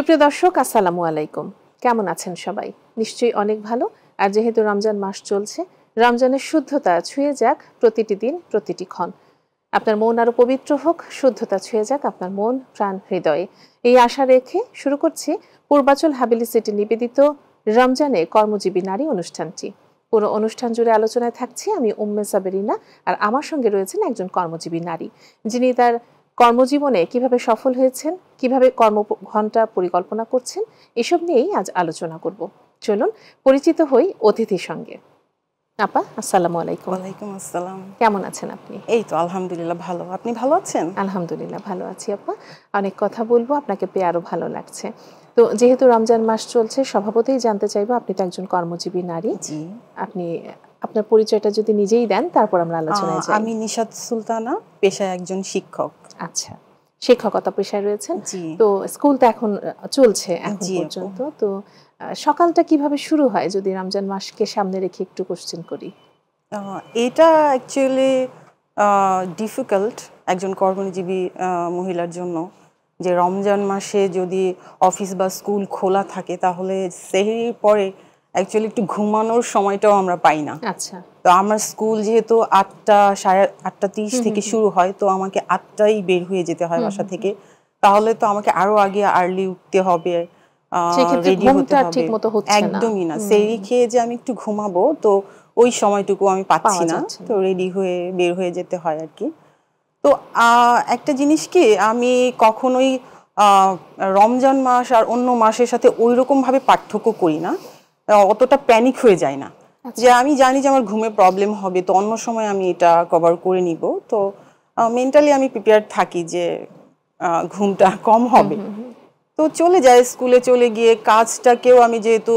সুপ্রিয় দর্শক, আসসালামু আলাইকুম। কেমন আছেন সবাই? নিশ্চয়ই অনেক ভালো। আর যেহেতু রমজান মাস চলছে, রমজানের শুদ্ধতা ছুঁয়ে যাক প্রতিটি দিন, প্রতিটি ক্ষণ। আপনার মন আরো পবিত্র হোক, শুদ্ধতা ছুঁয়ে যাক আপনার মন, প্রাণ, হৃদয়ে। এই আশা রেখে শুরু করছি পূর্বাচল হাবিলি সিটি নিবেদিত রমজানে কর্মজীবী নারী অনুষ্ঠানটি। পুরো অনুষ্ঠান জুড়ে আলোচনায় থাকছি আমি উম্মে সাবেরিনা, আর আমার সঙ্গে রয়েছেন একজন কর্মজীবী নারী, যিনি তার কর্মজীবনে কিভাবে সফল হয়েছেন, কিভাবে কর্মঘণ্টা পরিকল্পনা করছেন, এসব নিয়েই আজ আলোচনা করব। চলুন পরিচিত হই অতিথির সঙ্গে। আপা, আসসালামু আলাইকুম। ওয়ালাইকুম আসসালাম। কেমন আছেন আপনি? এই তো আলহামদুলিল্লাহ ভালো। আপনি ভালো আছেন? আলহামদুলিল্লাহ ভালো আছি আপা। অনেক কথা বলবো, আপনাকে পেয়ে আরো ভালো লাগছে। তো যেহেতু রমজান মাস চলছে, স্বভাবতই জানতে চাইবো, আপনি তো একজন কর্মজীবী নারী। জি। আপনি আপনার পরিচয়টা যদি নিজেই দেন, তারপর আমরা আলোচনায় যাই। আমি নিশাত সুলতানা, পেশায় একজন শিক্ষক। আচ্ছা, শিক্ষকতা পেশায় রয়েছেন। জি। তো স্কুল তো এখন চলছে এখন জি, পর্যন্ত। তো সকালটা কিভাবে শুরু হয় যদি রমজান মাসকে সামনে রেখে একটু কোশ্চেন করি? এটা অ্যাকচুয়ালি ডিফিকাল্ট একজন কর্মজীবী মহিলার জন্য, যে রমজান মাসে যদি অফিস বা স্কুল খোলা থাকে তাহলে সেহরির পরে অ্যাকচুয়ালি একটু ঘুমানোর সময়টাও আমরা পাই না। আচ্ছা। তো আমার স্কুল যেহেতু 8টা, 8:30 থেকে শুরু হয়, তো আমাকে 8টায় বের হয়ে যেতে হয় বাসা থেকে। তাহলে তো আমাকে আরো আগে আর্লি উঠতে হবে, রেডি হতে হবে। একদমই না, সেহরি খেয়ে যে আমি একটু ঘুমাবো, তো ওই সময়টুকু আমি পাচ্ছি না, তো রেডি হয়ে বের হয়ে যেতে হয় আর কি। তো একটা জিনিস কি, আমি কখনোই রমজান মাস আর অন্য মাসের সাথে ওই রকম ভাবে পার্থক্য করি না, অতটা প্যানিক হয়ে যায় না। যে আমি জানি যে আমার ঘুমে প্রবলেম হবে, তো অন্য সময় আমি এটা কভার করে নিব। তো মেন্টালি আমি প্রিপেয়ার থাকি যে ঘুমটা কম হবে। তো চলে যায়, স্কুলে চলে গিয়ে কাজটাকেও আমি, যেহেতু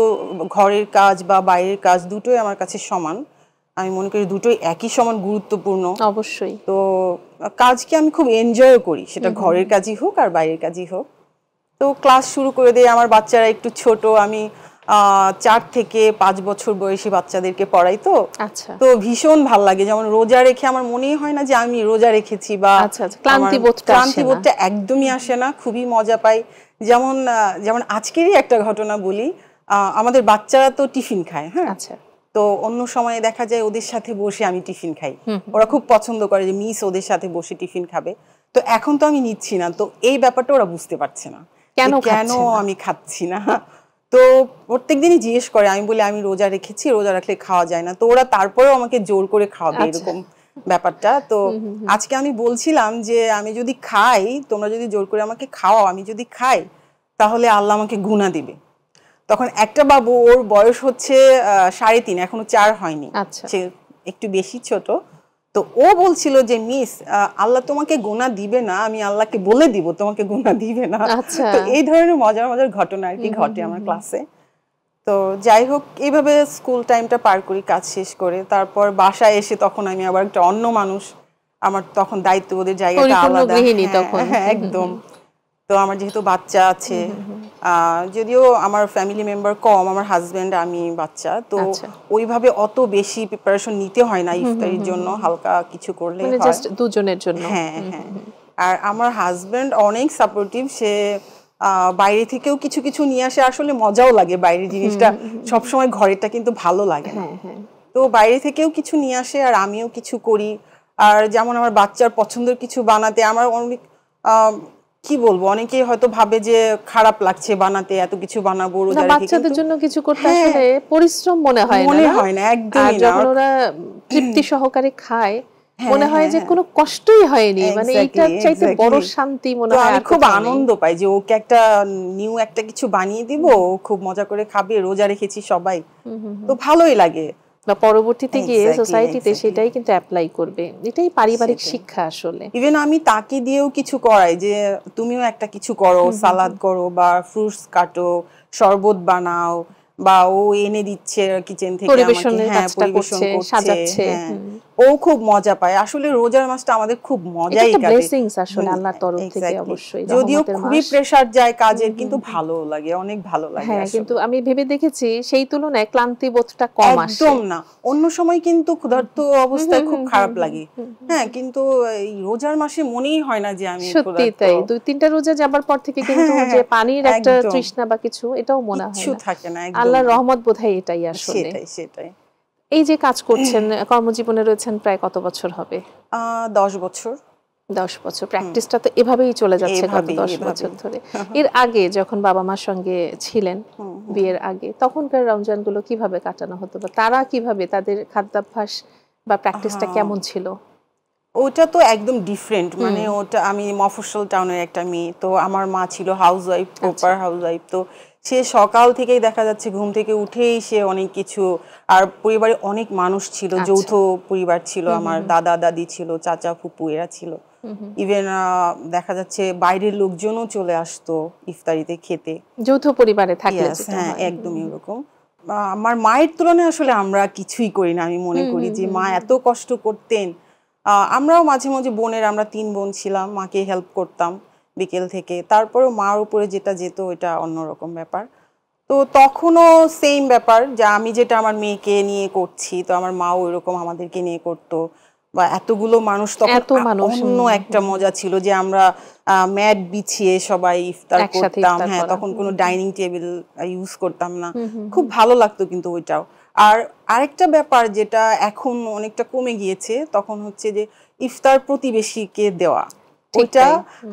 ঘরের কাজ বা বাইরের কাজ দুটোই আমার কাছে সমান, আমি মনে করি দুটোই একই সমান গুরুত্বপূর্ণ। অবশ্যই। তো কাজকে আমি খুব এনজয়ও করি, সেটা ঘরের কাজই হোক আর বাইরের কাজই হোক। তো ক্লাস শুরু করে দেয়, আমার বাচ্চারা একটু ছোট, আমি 4 থেকে 5 বছর বয়সী বাচ্চাদেরকে পড়াই। তো আচ্ছা। তো ভীষণ ভাল লাগে, যেমন রোজা রেখে আমার মনেই হয় না যে আমি রোজা রেখেছি, বা ক্লান্তিবোধটা একদমই আসে না, খুবই মজা পাই। যেমন যেমন আজকেরই একটা ঘটনা বলি, আমাদের বাচ্চারা তো টিফিন খায়, হ্যাঁ। আচ্ছা। তো অন্য সময়ে দেখা যায় ওদের সাথে বসে আমি টিফিন খাই, ওরা খুব পছন্দ করে যে মিস ওদের সাথে বসে টিফিন খাবে। তো এখন তো আমি নিচ্ছি না, তো এই ব্যাপারটা ওরা বুঝতে পারছে না কেন আমি খাচ্ছি না। তো প্রত্যেকদিনই জিজ্ঞেস করে, আমি বলি আমি রোজা রেখেছি, রোজা রাখলে খাওয়া যায় না। তো ওরা তারপরেও আমাকে জোর করে খাওয়াবে, এরকম ব্যাপারটা। তো আজকে আমি বলছিলাম যে আমি যদি খাই, তোমরা যদি জোর করে আমাকে খাওয়াও, আমি যদি খাই তাহলে আল্লাহ আমাকে গুনাহ দিবে। তখন একটা বাবু, ওর বয়স হচ্ছে 3.5, এখনো 4 হয়নি, সে একটু বেশি ছোট। তো ও বলছিল যে মিস, আল্লাহ তোমাকে গুনাহ দিবে না, আমি আল্লাহকে বলে দিব তোমাকে গুনাহ দিবে না। তো এই ধরনের মজার মজার ঘটনা আর কি ঘটে আমার ক্লাসে। তো যাই হোক, এইভাবে স্কুল টাইমটা পার করি কাজ শেষ করে। তারপর বাসায় এসে তখন আমি আবার একটা অন্য মানুষ, আমার তখন দায়িত্ববোধের জায়গাটা আলাদা। হ্যাঁ, একদম। তো আমার যেহেতু বাচ্চা আছে, যদিও আমার ফ্যামিলি মেম্বার কম, আমার হাজবেন্ড, আমি, বাচ্চা, তো ওইভাবে অত বেশি প্রিপারেশন নিতে হয় না ইফতারির জন্য, হালকা কিছু করলে হয়, জাস্ট দুজনের জন্য। হ্যাঁ হ্যাঁ। আর আমার হাজবেন্ড অনেক সাপোর্টিভ, সে বাইরে থেকেও কিছু কিছু নিয়ে আসে, আসলে মজাও লাগে বাইরের জিনিসটা, সবসময় ঘরেরটা কিন্তু ভালো লাগে না। তো বাইরে থেকেও কিছু নিয়ে আসে আর আমিও কিছু করি। আর যেমন আমার বাচ্চার পছন্দের কিছু বানাতে আমার অনেক, কি বলবো, অনেকেই হয়তো ভাবে যে খারাপ লাগছে বানাতে, এত কিছু বানাবো রোজা রেখে, বাচ্চাদের জন্য কিছু করতে আসলে পরিশ্রম মনে হয় না, একদমই না। যখন ওরা তৃপ্তি সহকারে খায় মনে হয় যে কোনো কষ্টই হয়নি, মানে এইটার চাইতে বড় শান্তি মনে হয়। আমি খুব আনন্দ পাই যে ওকে একটা নিউ একটা কিছু বানিয়ে দিব, খুব মজা করে খাবে, রোজা রেখেছি সবাই, তো ভালোই লাগে। বা পরবর্তীতে গিয়ে সোসাইটিতে সেটাই কিন্তু অ্যাপ্লাই করবে, এটাই পারিবারিক শিক্ষা আসলে। ইভেন আমি তাকে দিয়েও কিছু করাই, যে তুমিও একটা কিছু করো, সালাদ করো বা ফ্রুটস কাটো, শরবত বানাও, বা ও এনে দিচ্ছে কিচেন থেকে আমাকে, হ্যাঁ পরিবেশন করছে, সাজাচ্ছে, ও খুব মজা পায়। আসলে রোজার মাসটা আমাদের খুব মজাই কাটে, ব্লেসিংস আসলে আল্লাহর তরফ থেকে অবশ্যই, যদিও খুবই প্রেসার যায় কাজের, কিন্তু ভালো লাগে, অনেক ভালো লাগে। হ্যাঁ, কিন্তু আমি ভেবে দেখেছি সেই তুলনায় ক্লান্তি বোধটা কম আসে। একদম না, অন্য সময় কিন্তু ক্ষুধার্ত অবস্থায় খুব খারাপ লাগে, হ্যাঁ, কিন্তু এই রোজার মাসে মনেই হয় না যে আমি ক্ষুধার্ত। সত্যি তাই, 2-3টা রোজা যাবার পর থেকে কিন্তু যে পানির একটা তৃষ্ণা বা কিছু, এটাও মনে হয় না, থাকে না। আল্লাহর রহমত বোধহয় এটাই আসলে। সেটাই। এই যে কাজ করছেন, কর্মজীবনে রয়েছেন প্রায় কত বছর হবে? 10 বছর। 10 বছর প্র্যাকটিসটা তো এভাবেই চলে যাচ্ছে গত 10 বছর ধরে। এর আগে যখন বাবা মার সঙ্গে ছিলেন বিয়ের আগে, তখনকার রমজানগুলো কিভাবে কাটানো হতো, বা তারা কিভাবে, তাদের খাদ্যাভ্যাস বা প্র্যাকটিসটা কেমন ছিল? ওটা তো একদম ডিফারেন্ট, মানে ওটা, আমি মফস্বল টাউনের একটা মেয়ে, তো আমার মা ছিল হাউসওয়াইফ, প্রপার হাউসওয়াইফ। তো সে সকাল থেকেই দেখা যাচ্ছে ঘুম থেকে উঠেই সে অনেক কিছু, আর পরিবারে অনেক মানুষ ছিল, যৌথ পরিবার ছিল, আমার দাদা দাদি ছিল, চাচা ফুপু এরা ছিল, ইভেন দেখা যাচ্ছে বাইরের লোকজনও চলে আসতো ইফতারিতে খেতে, যৌথ পরিবারে থাকলে। হ্যাঁ, একদমই এরকম। আমার মায়ের তুলনায় আসলে আমরা কিছুই করি না। আমি মনে করি যে মা এত কষ্ট করতেন। আমরাও মাঝে মাঝে বোনের, আমরা 3 বোন ছিলাম, মাকে হেল্প করতাম বিকেল থেকে, তারপরেও মার উপরে যেটা যেত ওইটা অন্যরকম ব্যাপার। তো তখনও সেম ব্যাপার, যে আমি যেটা আমার মেয়েকে নিয়ে করছি, তো আমার মাও ওইরকম আমাদেরকে নিয়ে করতো, বা এতগুলো মানুষ, তখন অন্য একটা মজা ছিল যে আমরা ম্যাট বিছিয়ে সবাই ইফতার করতাম। হ্যাঁ, তখন কোনো ডাইনিং টেবিল ইউজ করতাম না, খুব ভালো লাগতো কিন্তু ওইটাও। আর আরেকটা ব্যাপার যেটা এখন অনেকটা কমে গিয়েছে, তখন হচ্ছে যে ইফতার প্রতিবেশীকে দেওয়া, ওইটা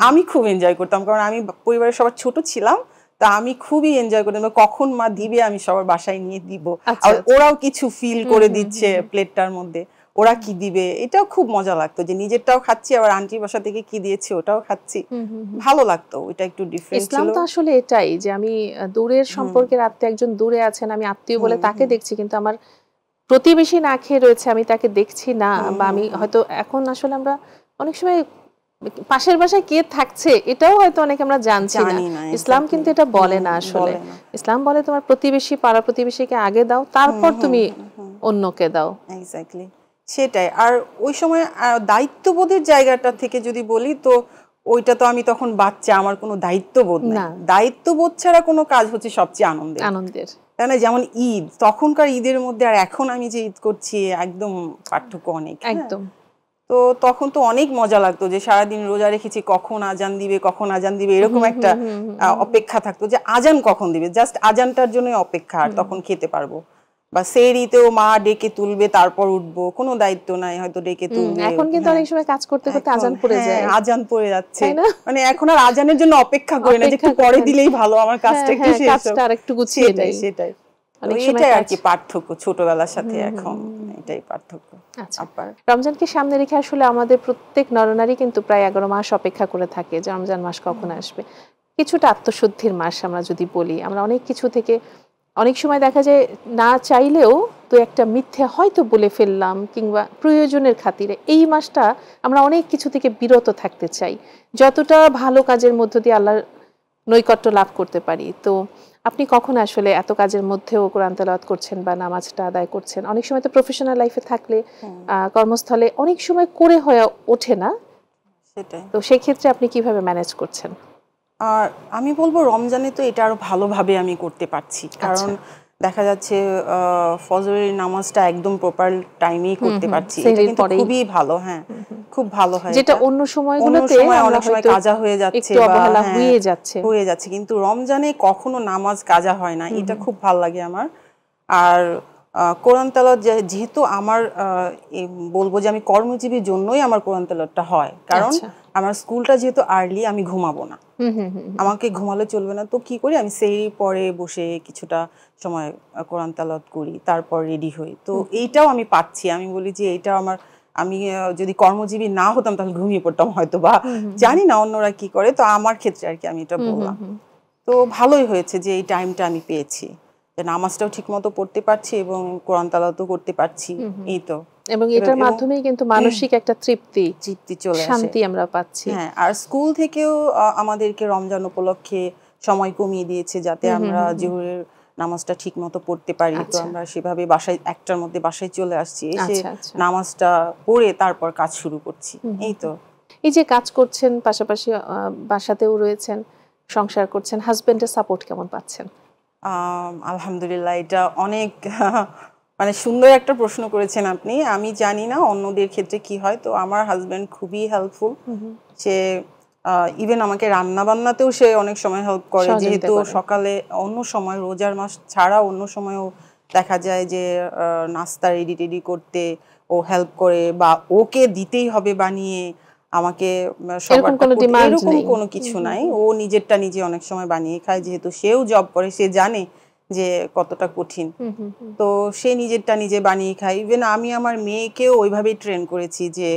আমি খুব এনজয় করতাম, কারণ আমি পরিবারের সবার ছোট ছিলাম, তা আমি খুবই এনজয় করতাম কখন মা দিবে আমি সবার বাসায় নিয়ে দিব, আর ওরাও কিছু ফিল করে দিচ্ছে প্লেটটার মধ্যে, ওরা কি দিবে, এটাও খুব মজা লাগতো, যে নিজেরটাও খাচ্ছি আবার আন্টির বাসা থেকে কি দিয়েছে ওটাও খাচ্ছি, ভালো লাগতো। ওইটা একটু ডিফারেন্ট ছিল। ইসলাম তো আসলে এটাই, যে আমি দূরের সম্পর্কের আত্মীয়, একজন দূরে আছেন, আমি আত্মীয় বলে তাকে দেখছি, কিন্তু আমার প্রতিবেশী না খেয়ে রয়েছে, আমি তাকে দেখছি না, বা আমি হয়তো এখন আসলে আমরা অনেক সময় পাশের বাসায় কে থাকছে এটাও হয়তো অনেকে আমরা জানছি না। ইসলাম কিন্তু এটা বলে না আসলে। ইসলাম বলে তোমার প্রতিবেশী, পাড়া প্রতিবেশীকে আগে দাও, তারপর তুমি অন্যকে দাও। এক্স্যাক্টলি, সেটাই। আর ওই সময় দায়িত্ববোধের জায়গাটা থেকে যদি বলি, তো ওইটা তো আমি তখন বাচ্চা, আমার কোনো দায়িত্ববোধ নেই। দায়িত্ববোধ ছাড়া কোনো কাজ হচ্ছে সবচেয়ে আনন্দের, তাই না? যেমন ঈদ, তখনকার ঈদের মধ্যে আর এখন আমি যে ঈদ করছি, একদম পার্থক্য অনেক, একদম। তো তখন তো অনেক মজা লাগতো, যে সারাদিন রোজা রেখেছি, কখন আজান দিবে এরকম একটা অপেক্ষা থাকতো, যে আজান কখন দিবে, জাস্ট আজানটার জন্যই অপেক্ষা, আর তখন খেতে পারবো। বা সেহরিতেও মা ডেকে তুলবে, তারপর উঠবো, কোনো দায়িত্ব নাই, হয়তো ডেকে তুলবে। এখন কিন্তু অনেক সময় কাজ করতে করতে আজান পড়ে যায়, আজান পড়ে যাচ্ছে, মানে এখন আর আজানের জন্য অপেক্ষা করি না, যে একটু পরে দিলেই ভালো, আমার কাজটা একটু শেষ হোক, কাজটা আরেকটু গুছিয়ে নেই। সেটাই এটাই আর কি পার্থক্য ছোটবেলার সাথে এখন, এটাই পার্থক্য। রমজানকে সামনে রেখে আসলে আমাদের প্রত্যেক নরনারী কিন্তু প্রায় 11 মাস অপেক্ষা করে থাকে যে রমজান মাস কখন আসবে। কিছুটা আত্মশুদ্ধির মাস আমরা যদি বলি, আমরা অনেক কিছু থেকে অনেক সময় দেখা যায় না চাইলেও তো একটা মিথ্যে হয়তো বলে ফেললাম, কিংবা প্রয়োজনের খাতিরে এই মাসটা আমরা অনেক কিছু থেকে বিরত থাকতে চাই, যতটা ভালো কাজের মধ্য দিয়ে আল্লাহর নৈকট্য লাভ করতে পারি। তো আপনি কখন আসলে এত কাজের মধ্যেও কোরআন তেলাওয়াত করছেন বা নামাজটা আদায় করছেন? অনেক সময় তো প্রফেশনাল লাইফে থাকলে কর্মস্থলে অনেক সময় করে হয়ে ওঠে না, সেটাই। তো সেই ক্ষেত্রে আপনি কিভাবে ম্যানেজ করছেন? আর আমি বলবো রমজানে তো এটা আরো ভালোভাবে আমি করতে পারছি, কারণ দেখা যাচ্ছে ফজরের নামাজটা একদম প্রপার টাইমেই করতে পারছি, এটা কিন্তু খুবই ভালো। হ্যাঁ, খুব ভালো হয়, যেটা অন্য সময়গুলোতে অনেক সময় কাজা হয়ে যাচ্ছে বা অবহেলা হয়ে যাচ্ছে, কিন্তু রমজানে কখনো নামাজ কাজা হয় না, এটা খুব ভালো লাগে আমার। আর কোরআন তেলাওয়াত যেহেতু আমার বলবো যে আমি কর্মজীবীর জন্যই আমার কোরআন তেলাওয়াতটা হয়, কারণ আমার স্কুলটা যেহেতু আর্লি, আমি ঘুমাবো না, আমাকে ঘুমালে চলবে না, তো কি করি আমি সেই পরে বসে কিছুটা সময় কোরআন তেলাওয়াত করি, তারপর রেডি হই। তো এইটাও আমি পাচ্ছি, আমি বলি যে এইটাও আমার, আমি যদি কর্মজীবী না হতাম তাহলে ঘুমিয়ে পড়তাম হয়তো, বা জানি না অন্যরা কি করে, তো আমার ক্ষেত্রে আর কি আমি এটা বললাম। তো ভালোই হয়েছে যে এই টাইমটা আমি পেয়েছি, যে নামাজটাও ঠিকমতো পড়তে পারছি এবং কোরআন তেলাওয়াতও করতে পারছি, এই তো। এবং এটার মাধ্যমেই কিন্তু মানসিক একটা তৃপ্তি চলে আসে, শান্তি আমরা পাচ্ছি। হ্যাঁ, আর স্কুল থেকেও আমাদেরকে রমজান উপলক্ষে সময় কমিয়ে দিয়েছে, যাতে আমরা জোহরের নামাজটা ঠিক মতো পড়তে পারি। তো আমরা সেভাবে বাসায় 1টার মধ্যে বাসায় চলে আসছি, এসে নামাজটা পড়ে তারপর কাজ শুরু করছি। এই তো। এই যে কাজ করছেন পাশাপাশি বাসাতেও রয়েছেন, সংসার করছেন, হাজবেন্ডের সাপোর্ট কেমন পাচ্ছেন? আলহামদুলিল্লাহ, এটা অনেক মানে সুন্দর একটা প্রশ্ন করেছেন আপনি। আমি জানি না অন্যদের ক্ষেত্রে কি হয়, তো আমার হাজবেন্ড খুবই হেল্পফুল। সে ইভেন আমাকে রান্না বান্নাতেও সে অনেক সময় হেল্প করে, যেহেতু সকালে অন্য সময় রোজার মাস ছাড়া অন্য সময়ও দেখা যায় যে নাস্তা রেডি করতে ও হেল্প করে, বা ওকে দিতেই হবে বানিয়ে আমাকে সবারটা, এরকম কোনো কিছু নাই। ও নিজেরটা নিজে অনেক সময় বানিয়ে খায়, যেহেতু সেও জব করে, সে জানে যে কতটা কঠিন। তো সে নিজেরটা নিজে বানিয়ে খায়। ইভেন আমি আমার মেয়েকেও ওইভাবেই ট্রেন করেছি যে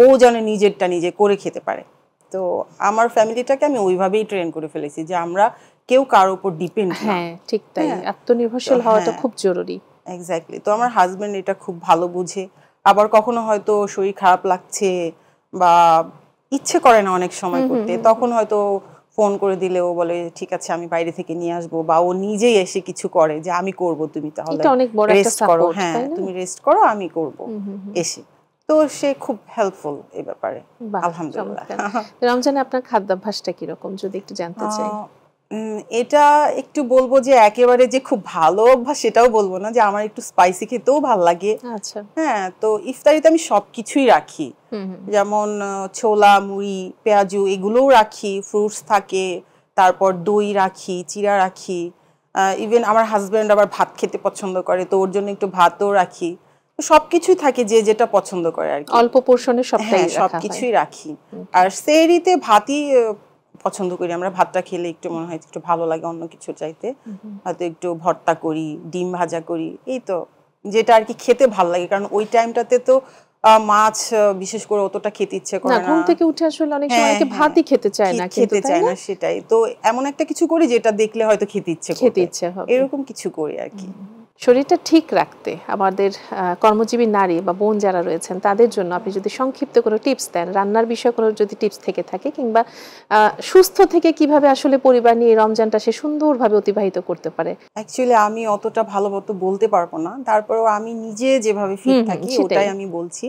ও যেন নিজেরটা নিজে করে খেতে পারে। তো আমার ফ্যামিলিটাকে আমি ওইভাবেই ট্রেন করে ফেলেছি যে আমরা কেউ কারোর উপর ডিপেন্ড না। হ্যাঁ, ঠিক তাই। আত্মনির্ভরশীল হওয়াটা খুব জরুরি। এক্স্যাক্টলি। তো আমার হাজবেন্ড এটা খুব ভালো বুঝে। আবার কখনো হয়তো শরীর খারাপ লাগছে বা ইচ্ছে করে না অনেক সময় করতে, তখন হয়তো ফোন করে দিলে ও বলে ঠিক আছে আমি বাইরে থেকে নিয়ে আসবো, বা ও নিজেই এসে কিছু করে যে আমি করব, তুমি তাহলে রেস্ট করো, হ্যাঁ তুমি রেস্ট করো, আমি করব এসে। তো সে খুব হেল্পফুল এই ব্যাপারে, আলহামদুলিল্লাহ। রমজানে আপনার খাদ্যাভ্যাসটা কিরকম যদি একটু জানতে চাই? এটা একটু বলবো যে একেবারে যে খুব ভালো অভ্যাস সেটাও বলবো না, যে আমার একটু স্পাইসি খেতেও ভালো লাগে। হ্যাঁ, তো ইফতারিতে আমি সবকিছুই রাখি, যেমন ছোলা, মুড়ি, পেঁয়াজু এগুলোও রাখি, ফ্রুটস থাকে, তারপর দই রাখি, চিড়া রাখি। ইভেন আমার হাজবেন্ড আবার ভাত খেতে পছন্দ করে, তো ওর জন্য একটু ভাতও রাখি। সবকিছুই থাকে যে যেটা পছন্দ করে আর কি, অল্প পোর্শনে সবকিছুই রাখি। আর সেহরিতে ভাতই পছন্দ করি আমরা, ভাতটা খেলে একটু মনে হয় একটু ভালো লাগে অন্য কিছু চাইতে। হয়তো একটু ভর্তা করি, ডিম ভাজা করি, এই তো যেটা আর কি খেতে ভালো লাগে, কারণ ওই টাইমটাতে তো মাছ বিশেষ করে অতটা খেতে ইচ্ছে করে না। ঘুম থেকে উঠে আসলে অনেক সময় ভাতই খেতে চায় না, সেটাই। তো এমন একটা কিছু করি যেটা দেখলে হয়তো খেতে ইচ্ছে হবে, এরকম কিছু করি আর কি। শরীরটা ঠিক রাখতে আমাদের কর্মজীবী নারী বা বোন যারা রয়েছেন তাদের জন্য আপনি যদি সংক্ষিপ্ত কোনো টিপস দেন, রান্নার বিষয়ে কোনো যদি টিপস থেকে থাকে, কিংবা সুস্থ থেকে কিভাবে আসলে পরিবার নিয়ে রমজানটা সে সুন্দরভাবে অতিবাহিত করতে পারে। অ্যাকচুয়ালি আমি অতটা ভালো মতো বলতে পারবো না, তারপরেও আমি নিজে যেভাবে ফিট থাকি ওটাই আমি বলছি।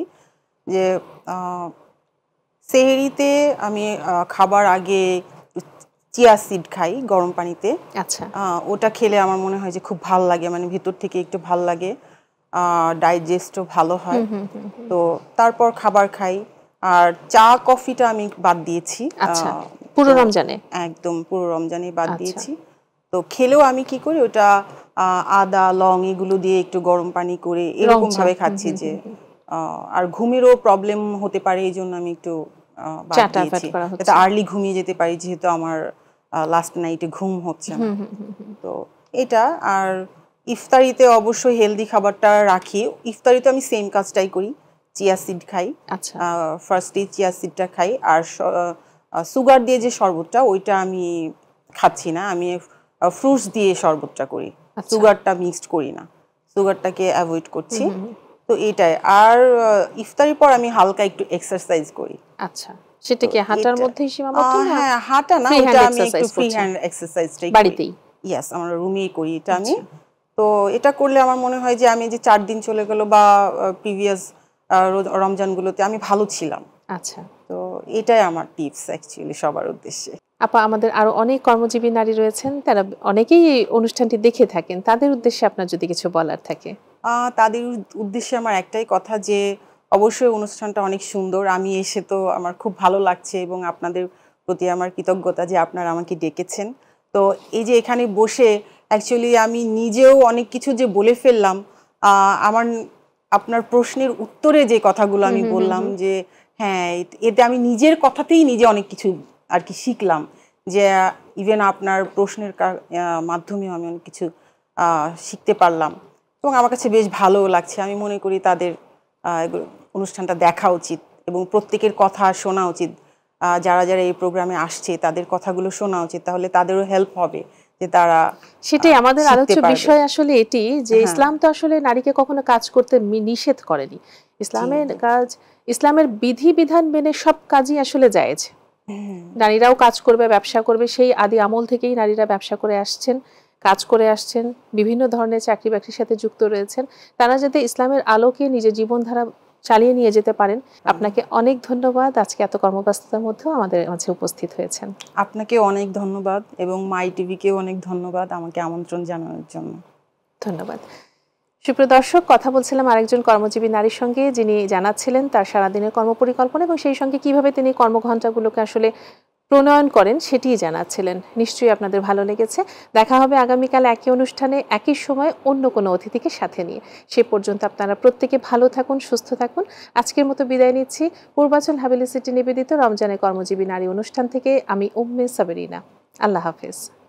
যে সেহরিতে আমি খাবার আগে চিয়া সিড খাই গরম পানিতে। আচ্ছা, ওটা খেলে আমার মনে হয় যে খুব ভালো লাগে, মানে ভিতর থেকে একটু ভালো লাগে, ডাইজেস্টও ভালো হয়। তো তারপর খাবার খাই। আর চা কফিটা আমি বাদ দিয়েছি পুরো রমজানে, একদম পুরো রমজানে বাদ দিয়েছি। তো খেলেও আমি কি করি, ওটা আদা লং এগুলো দিয়ে একটু গরম পানি করে এরকম ভাবে খাচ্ছি। যে আর ঘুমেরও প্রবলেম হতে পারে, এই জন্য আমি একটু বাদ দিয়েছি, যাতে আর্লি ঘুমিয়ে যেতে পারি, যেহেতু আমার লাস্ট নাইটে ঘুম হচ্ছে না। তো এটা। আর ইফতারিতে অবশ্যই হেলদি খাবারটা রাখি। ইফতারিতে আমি সেম কাজটাই করি, চিয়া সিড খাই। ফার্স্টে চিয়া সিডটা খাই, আর সুগার দিয়ে যে শরবতটা ওইটা আমি খাচ্ছি না, আমি ফ্রুটস দিয়ে শরবতটা করি, সুগারটা মিক্সড করি না, সুগারটাকে অ্যাভয়েড করছি। তো এইটাই। আর ইফতারির পর আমি হালকা একটু এক্সারসাইজ করি। আচ্ছা, সেটা কি হাঁটার মধ্যেই সীমাবদ্ধ? হ্যাঁ, হাঁটা না, ওটা আমি একটু ফ্রি হ্যান্ড এক্সারসাইজটাই বাড়িতেই, ইয়েস আমার রুমেই করি এটা আমি। তো এটা করলে আমার মনে হয় যে আমি যে 4 দিন চলে গেল বা প্রিভিয়াস রমজানগুলোতে আমি ভালো ছিলাম। আচ্ছা, তো এটাই আমার টিপস অ্যাকচুয়ালি সবার উদ্দেশ্যে। আপা, আমাদের আরো অনেক কর্মজীবী নারী রয়েছেন, তারা অনেকেই এই অনুষ্ঠানটি দেখে থাকেন, তাদের উদ্দেশ্যে আপনার যদি কিছু বলার থাকে। তাদের উদ্দেশ্যে আমার একটাই কথা, যে অবশ্যই অনুষ্ঠানটা অনেক সুন্দর, আমি এসে তো আমার খুব ভালো লাগছে, এবং আপনাদের প্রতি আমার কৃতজ্ঞতা যে আপনারা আমাকে ডেকেছেন। তো এই যে এখানে বসে অ্যাকচুয়ালি আমি নিজেও অনেক কিছু যে বলে ফেললাম, আপনার প্রশ্নের উত্তরে যে কথাগুলো আমি বললাম, যে হ্যাঁ এতে আমি নিজের কথাতেই নিজে অনেক কিছু আর কি শিখলাম, যে ইভেন আপনার প্রশ্নের মাধ্যমেও আমি অনেক কিছু শিখতে পারলাম, এবং আমার কাছে বেশ ভালোও লাগছে। আমি মনে করি তাদের অনুষ্ঠানটা দেখা উচিত, এবং প্রত্যেকের কথা শোনা উচিত। যারা যারা এই প্রোগ্রামে আসছে তাদের কথাগুলো শোনা উচিত, তাহলে তাদেরও হেল্প হবে, যে তারা সেটাই আমাদের আলোচ্য বিষয় আসলে এটি, যে ইসলাম তো আসলে নারীকে কখনো কাজ করতে নিষেধ করেনি। ইসলামের কাজ, ইসলামের বিধি বিধান মেনে সব কাজই আসলে জায়েজ। নারীরাও কাজ করবে, ব্যবসা করবে, সেই আদি আমল থেকেই নারীরা ব্যবসা করে আসছেন, কাজ করে আসছেন, বিভিন্ন ধরনের চাকরি বাকরির সাথে যুক্ত রয়েছেন, তারা যাতে ইসলামের আলোকে নিজের জীবনধারা চালিয়ে নিয়ে যেতে পারেন। আপনাকে অনেক ধন্যবাদ, আজকে এত কর্মব্যস্ততার মধ্যেও আমাদের মাঝে উপস্থিত হয়েছেন। আপনাকে অনেক ধন্যবাদ এবং মাই টিভিকেও অনেক ধন্যবাদ আমাকে আমন্ত্রণ জানানোর জন্য। ধন্যবাদ। সুপ্রিয় দর্শক, কথা বলছিলাম আরেকজন কর্মজীবী নারীর সঙ্গে, যিনি জানাচ্ছিলেন তার সারাদিনের কর্মপরিকল্পনা এবং সেই সঙ্গে কিভাবে তিনি কর্মঘণ্টাগুলোকে আসলে প্রণয়ন করেন সেটিই জানাচ্ছিলেন। নিশ্চয়ই আপনাদের ভালো লেগেছে। দেখা হবে আগামীকাল একই অনুষ্ঠানে একই সময় অন্য কোনো অতিথিকে সাথে নিয়ে। সে পর্যন্ত আপনারা প্রত্যেকে ভালো থাকুন, সুস্থ থাকুন। আজকের মতো বিদায় নিচ্ছি। পূর্বাচল হাভেলি সিটি নিবেদিত রমজানের কর্মজীবী নারী অনুষ্ঠান থেকে আমি উম্মে সাবেরিনা। আল্লাহ হাফেজ।